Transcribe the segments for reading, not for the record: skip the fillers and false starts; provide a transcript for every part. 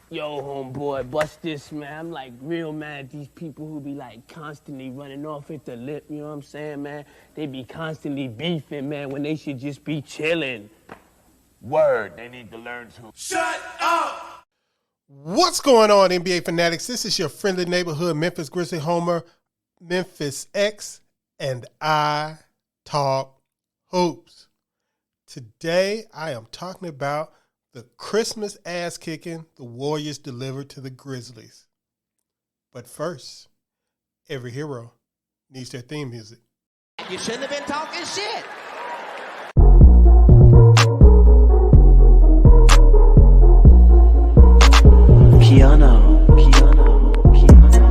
Yo, homeboy, bust this, man. I'm like real mad at these people who be like constantly running off at the lip, you know what I'm saying, man? They be constantly beefing, man, when they should just be chilling. Word, they need to learn to Shut up! What's going on, NBA fanatics? This is your friendly neighborhood Memphis Grizzly homer, Memphis X, and I talk hoops. Today, I am talking about the Christmas ass kicking the Warriors delivered to the Grizzlies. But first, every hero needs their theme music. You shouldn't have been talking shit. Piano.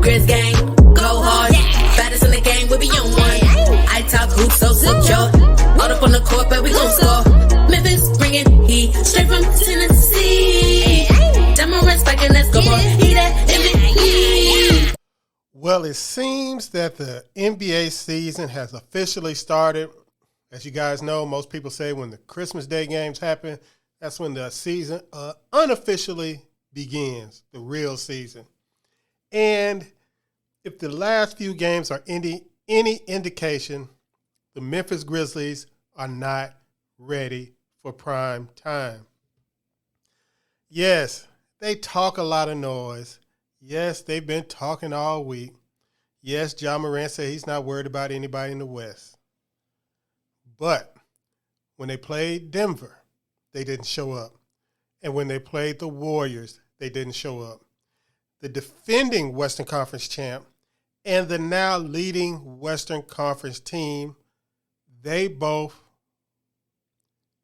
Grizz gang, go hard. Baddest in the game, we be on one. I talk hoops, so secure. All up on the court, but we gon' score. Memphis bringing heat, straight from Tennessee. Ja Morant spiking, let's go, boy. He that MVP. Well, it seems that the NBA season has officially started. As you guys know, most people say when the Christmas Day games happen, that's when the season unofficially begins, the real season. And if the last few games are any indication, the Memphis Grizzlies are not ready for prime time. Yes, they talk a lot of noise. Yes, they've been talking all week. Yes, Ja Morant said he's not worried about anybody in the West. But when they played Denver, they didn't show up. And when they played the Warriors, they didn't show up. The defending Western Conference champ and the now leading Western Conference team, they both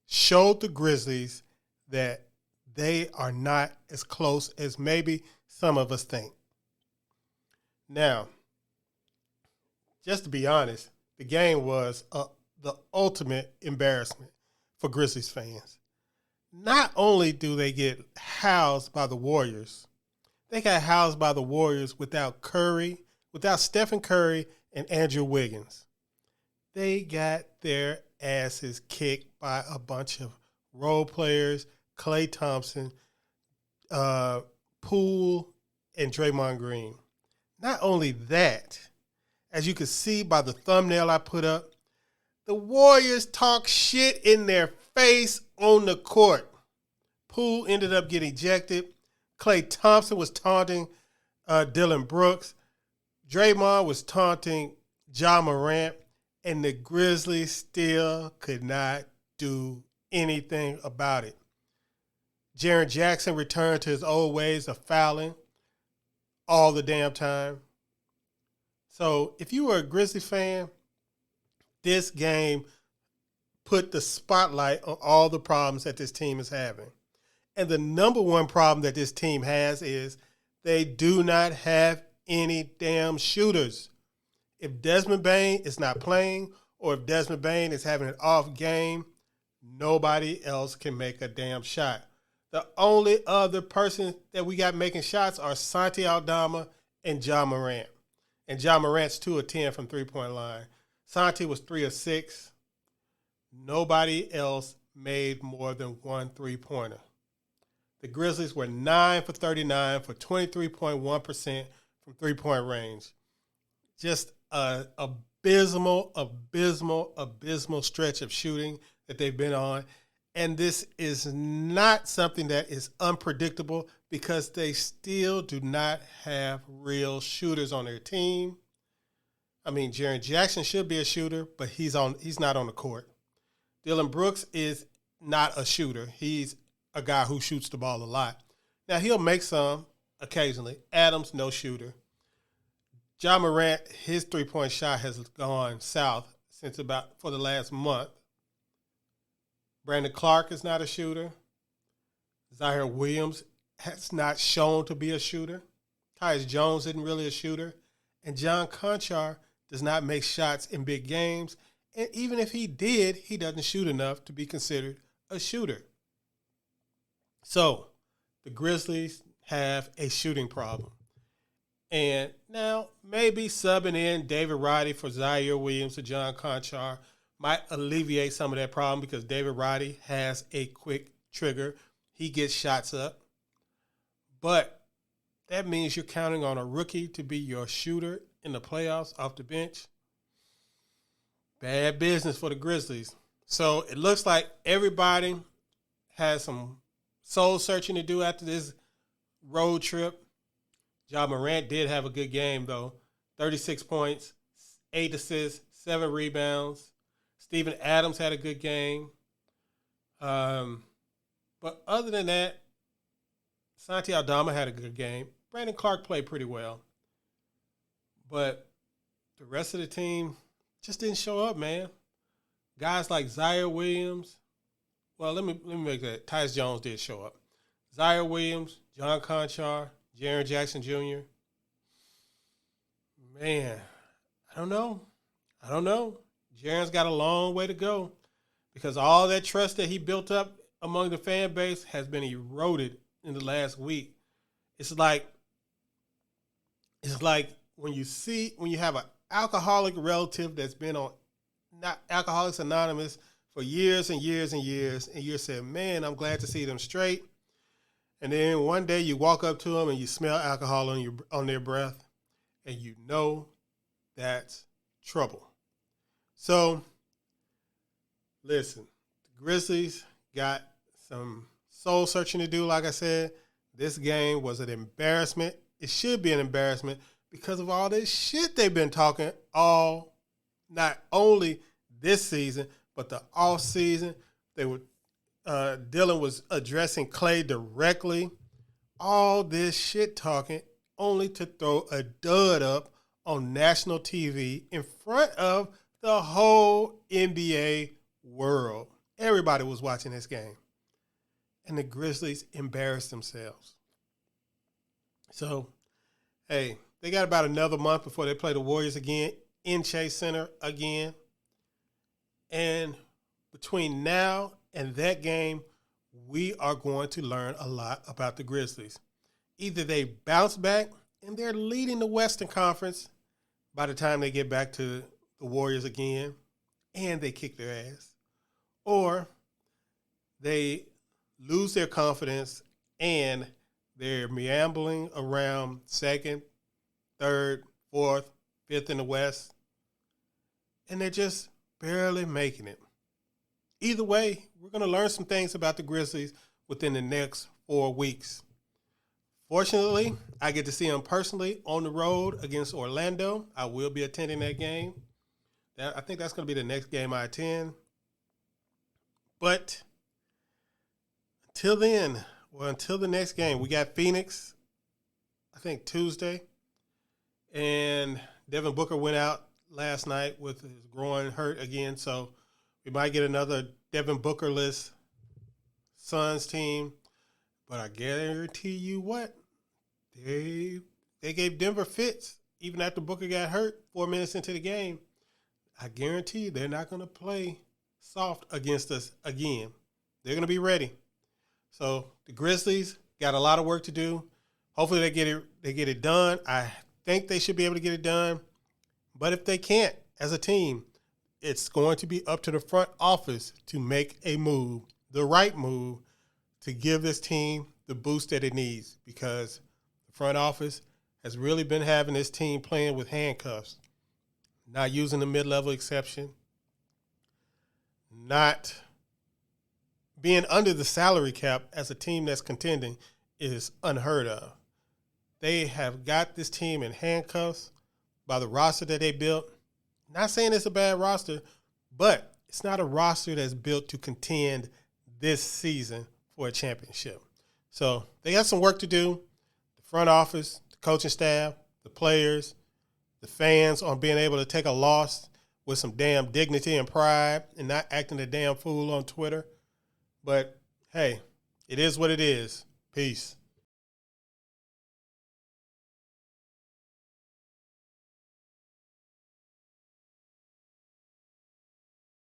showed the Grizzlies that they are not as close as maybe some of us think. Now, just to be honest, the game was the ultimate embarrassment for Grizzlies fans. Not only do they get housed by the Warriors, they got housed by the Warriors without Stephen Curry and Andrew Wiggins. They got their asses kicked by a bunch of role players, Klay Thompson, Poole, and Draymond Green. Not only that, as you can see by the thumbnail I put up, the Warriors talk shit in their face on the court. Poole ended up getting ejected. Klay Thompson was taunting Dillon Brooks. Draymond was taunting Ja Morant. And the Grizzlies still could not do anything about it. Jaren Jackson returned to his old ways of fouling all the damn time. So if you were a Grizzlies fan, this game put the spotlight on all the problems that this team is having. And the number one problem that this team has is they do not have any damn shooters. If Desmond Bane is not playing or if Desmond Bane is having an off game, nobody else can make a damn shot. The only other person that we got making shots are Santi Aldama and Ja Morant. And Ja Morant's 2 of 10 from three-point line. Santi was 3 of 6. Nobody else made more than one three-pointer. The Grizzlies were 9 for 39 for 23.1% from three-point range. Just an abysmal stretch of shooting that they've been on. And this is not something that is unpredictable because they still do not have real shooters on their team. I mean, Jaren Jackson should be a shooter, but he's not on the court. Dillon Brooks is not a shooter. He's a guy who shoots the ball a lot. Now, he'll make some occasionally. Adams, no shooter. Ja Morant, his three-point shot has gone south for the last month. Brandon Clark is not a shooter. Zaire Williams has not shown to be a shooter. Tyus Jones isn't really a shooter. And John Conchar does not make shots in big games. And even if he did, he doesn't shoot enough to be considered a shooter. So the Grizzlies have a shooting problem. And now maybe subbing in David Roddy for Zaire Williams or John Conchar might alleviate some of that problem because David Roddy has a quick trigger. He gets shots up. But that means you're counting on a rookie to be your shooter in the playoffs off the bench. Bad business for the Grizzlies. So it looks like everybody has some soul searching to do after this road trip. Ja Morant did have a good game, though. 36 points, 8 assists, 7 rebounds. Steven Adams had a good game. But other than that, Santi Aldama had a good game. Brandon Clark played pretty well. But the rest of the team just didn't show up, man. Guys like Zaire Williams. Well, let me make that. Tyus Jones did show up. Zaire Williams, John Conchar, Jaren Jackson Jr. Man, I don't know. Jaren's got a long way to go because all that trust that he built up among the fan base has been eroded in the last week. It's like when you have an alcoholic relative that's been on not Alcoholics Anonymous for years and years and years, and you're saying, man, I'm glad to see them straight. And then one day you walk up to them and you smell alcohol on their breath, and you know that's trouble. So, listen, the Grizzlies got some soul searching to do. Like I said, this game was an embarrassment. It should be an embarrassment because of all this shit they've been talking all, not only this season, but the off season. They were Dylan was addressing Clay directly. All this shit talking only to throw a dud up on national TV in front of the whole NBA world. Everybody was watching this game. And the Grizzlies embarrassed themselves. So, hey, they got about another month before they play the Warriors again in Chase Center again. And between now and that game, we are going to learn a lot about the Grizzlies. Either they bounce back and they're leading the Western Conference by the time they get back to the Warriors again and they kick their ass, or they lose their confidence and they're meandering around second, third, fourth, fifth in the West, and they're just barely making it. Either way, we're going to learn some things about the Grizzlies within the next 4 weeks. Fortunately, I get to see them personally on the road against Orlando. I will be attending that game. I think that's going to be the next game I attend. But until then, until the next game, we got Phoenix, I think Tuesday. And Devin Booker went out last night with his groin hurt again, so we might get another Devin Booker-less Suns team. But I guarantee you what, they gave Denver fits even after Booker got hurt 4 minutes into the game. I guarantee you they're not going to play soft against us again. They're going to be ready. So the Grizzlies got a lot of work to do. Hopefully they get it done. I think they should be able to get it done. But if they can't, as a team, it's going to be up to the front office to make a move, the right move, to give this team the boost that it needs, because the front office has really been having this team playing with handcuffs, not using the mid-level exception, not being under the salary cap as a team that's contending is unheard of. They have got this team in handcuffs by the roster that they built. Not saying it's a bad roster, but it's not a roster that's built to contend this season for a championship. So they have some work to do. The front office, the coaching staff, the players, the fans on being able to take a loss with some damn dignity and pride and not acting a damn fool on Twitter. But, hey, it is what it is. Peace.